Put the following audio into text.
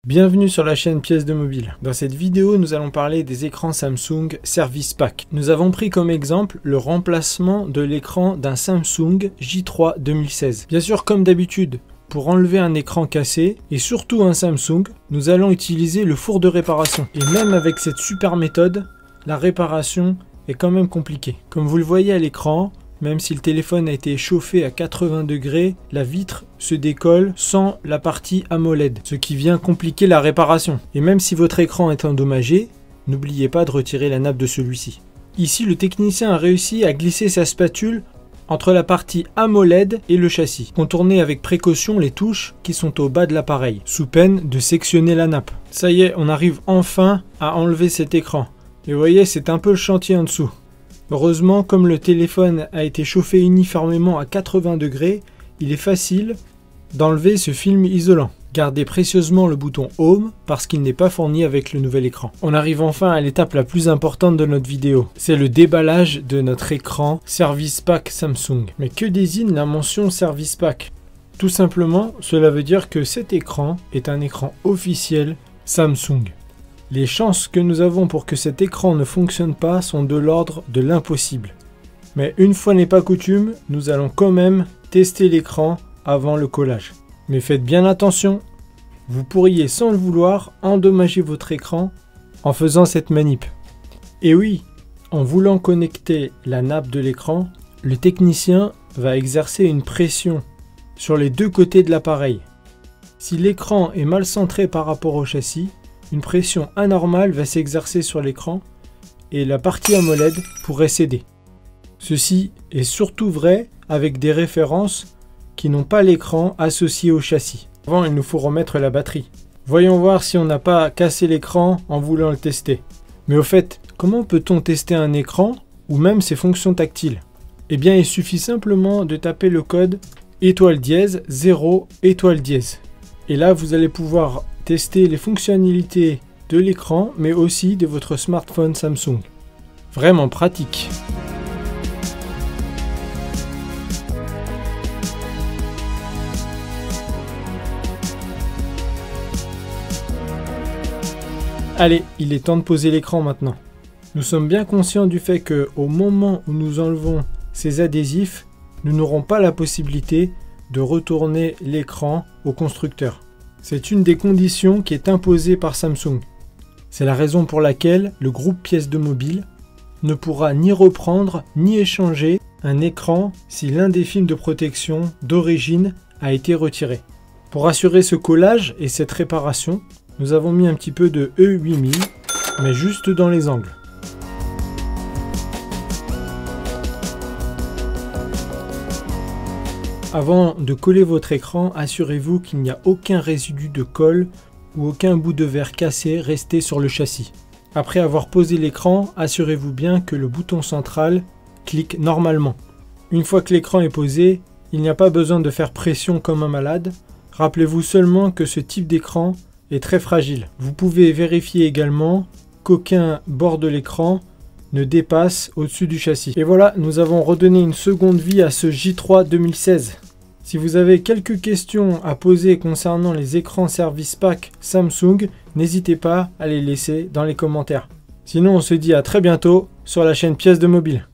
Bienvenue sur la chaîne Pièces de Mobile. Dans cette vidéo, nous allons parler des écrans Samsung Service Pack. Nous avons pris comme exemple le remplacement de l'écran d'un Samsung J3 2016. Bien sûr, comme d'habitude, pour enlever un écran cassé, et surtout un Samsung, nous allons utiliser le four de réparation. Et même avec cette super méthode, la réparation est quand même compliquée. Comme vous le voyez à l'écran, même si le téléphone a été chauffé à 80 degrés, la vitre se décolle sans la partie AMOLED, ce qui vient compliquer la réparation. Et même si votre écran est endommagé, n'oubliez pas de retirer la nappe de celui-ci. Ici, le technicien a réussi à glisser sa spatule entre la partie AMOLED et le châssis. Contournez avec précaution les touches qui sont au bas de l'appareil, sous peine de sectionner la nappe. Ça y est, on arrive enfin à enlever cet écran. Et vous voyez, c'est un peu le chantier en dessous. Heureusement, comme le téléphone a été chauffé uniformément à 80 degrés, il est facile d'enlever ce film isolant. Gardez précieusement le bouton Home parce qu'il n'est pas fourni avec le nouvel écran. On arrive enfin à l'étape la plus importante de notre vidéo. C'est le déballage de notre écran Service Pack Samsung. Mais que désigne la mention Service Pack? Tout simplement, cela veut dire que cet écran est un écran officiel Samsung. Les chances que nous avons pour que cet écran ne fonctionne pas sont de l'ordre de l'impossible. Mais une fois n'est pas coutume, nous allons quand même tester l'écran avant le collage. Mais faites bien attention, vous pourriez sans le vouloir endommager votre écran en faisant cette manip. Et oui, en voulant connecter la nappe de l'écran, le technicien va exercer une pression sur les deux côtés de l'appareil. Si l'écran est mal centré par rapport au châssis, une pression anormale va s'exercer sur l'écran et la partie AMOLED pourrait céder. Ceci est surtout vrai avec des références qui n'ont pas l'écran associé au châssis. Avant, il nous faut remettre la batterie. Voyons voir si on n'a pas cassé l'écran en voulant le tester. Mais au fait, comment peut-on tester un écran ou même ses fonctions tactiles? Eh bien, il suffit simplement de taper le code étoile dièse 0 étoile dièse. Et là, vous allez pouvoir tester les fonctionnalités de l'écran, mais aussi de votre smartphone Samsung. Vraiment pratique. Allez, il est temps de poser l'écran maintenant. Nous sommes bien conscients du fait que au moment où nous enlevons ces adhésifs, nous n'aurons pas la possibilité de retourner l'écran au constructeur. C'est une des conditions qui est imposée par Samsung. C'est la raison pour laquelle le groupe Pièces de Mobile ne pourra ni reprendre ni échanger un écran si l'un des films de protection d'origine a été retiré. Pour assurer ce collage et cette réparation, nous avons mis un petit peu de E8000, mais juste dans les angles. Avant de coller votre écran, assurez-vous qu'il n'y a aucun résidu de colle ou aucun bout de verre cassé resté sur le châssis. Après avoir posé l'écran, assurez-vous bien que le bouton central clique normalement. Une fois que l'écran est posé, il n'y a pas besoin de faire pression comme un malade. Rappelez-vous seulement que ce type d'écran est très fragile. Vous pouvez vérifier également qu'aucun bord de l'écran ne dépasse au-dessus du châssis. Et voilà, nous avons redonné une seconde vie à ce J3 2016. Si vous avez quelques questions à poser concernant les écrans Service Pack Samsung, n'hésitez pas à les laisser dans les commentaires. Sinon, on se dit à très bientôt sur la chaîne Pièces de Mobile.